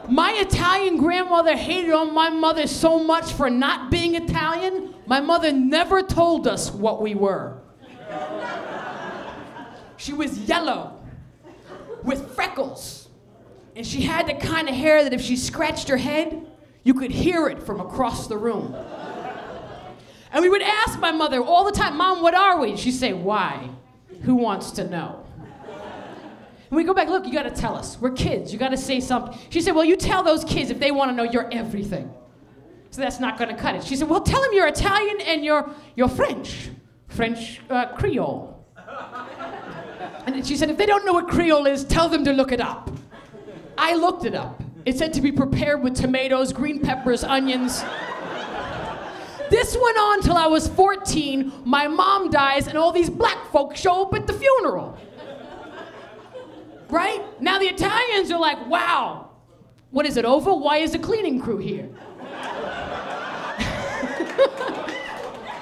My Italian grandmother hated on my mother so much for not being Italian, my mother never told us what we were. She was yellow, with freckles, and she had the kind of hair that if she scratched her head, you could hear it from across the room. And we would ask my mother all the time, Mom, what are we? She'd say, why? Who wants to know? And we go back, look, you gotta tell us. We're kids, you gotta say something. She said, well, you tell those kids if they wanna know you're everything. So that's not gonna cut it. She said, well, tell them you're Italian and you're French. French Creole. And she said, if they don't know what Creole is, tell them to look it up. I looked it up. It said to be prepared with tomatoes, green peppers, onions. This went on till I was 14, my mom dies, and all these black folks show up at the funeral. Right? Now the Italians are like, wow, what is it over? Why is the cleaning crew here?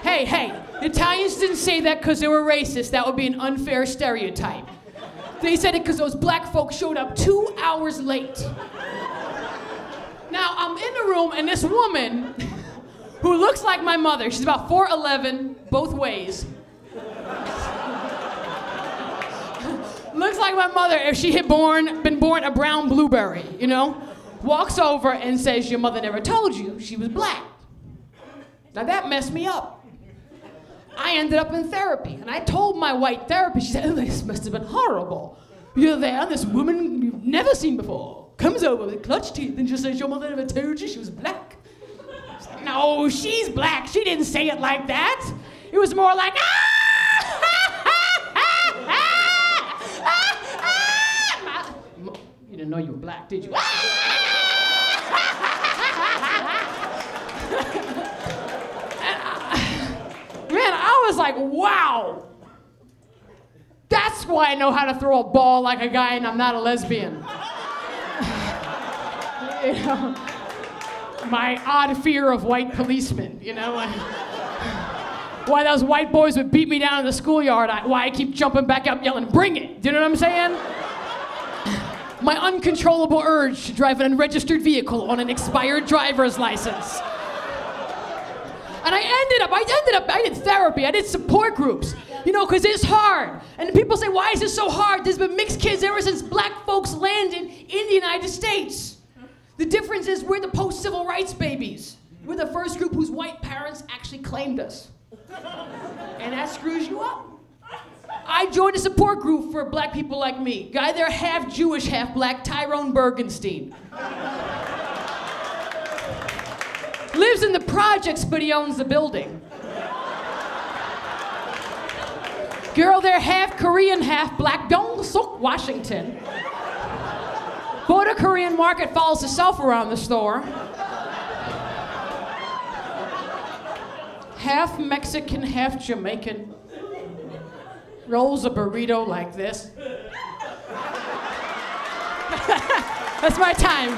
Hey, the Italians didn't say that because they were racist. That would be an unfair stereotype. They said it because those black folks showed up 2 hours late. Now, I'm in the room, and this woman, who looks like my mother, she's about 4'11", both ways. Looks like my mother if she had been born a brown blueberry, you know? Walks over and says, your mother never told you she was black. Now that messed me up. I ended up in therapy, and I told my white therapist, she said, oh, this must have been horrible. You're there, this woman you've never seen before comes over with clutched teeth and just says, your mother never told you she was black. Like, no, she's black. She didn't say it like that. It was more like, you didn't know you were black, did you? Man, I was like, wow. That's why I know how to throw a ball like a guy and I'm not a lesbian. You know, my odd fear of white policemen, you know? Why those white boys would beat me down in the schoolyard, why I keep jumping back up yelling, bring it, do you know what I'm saying? My uncontrollable urge to drive an unregistered vehicle on an expired driver's license. And I did therapy, I did support groups, you know, because it's hard. And people say, why is it so hard? There's been mixed kids ever since black folks landed in the United States. The difference is we're the post-civil rights babies. We're the first group whose white parents actually claimed us. And that screws you up. I joined a support group for black people like me. Guy there, half Jewish, half black, Tyrone Bergenstein. Lives in the projects, but he owns the building. Girl there, half Korean, half black, Dong Suk, Washington. Bought a Korean market, follows herself around the store. Half Mexican, half Jamaican. Rolls a burrito like this. That's my time.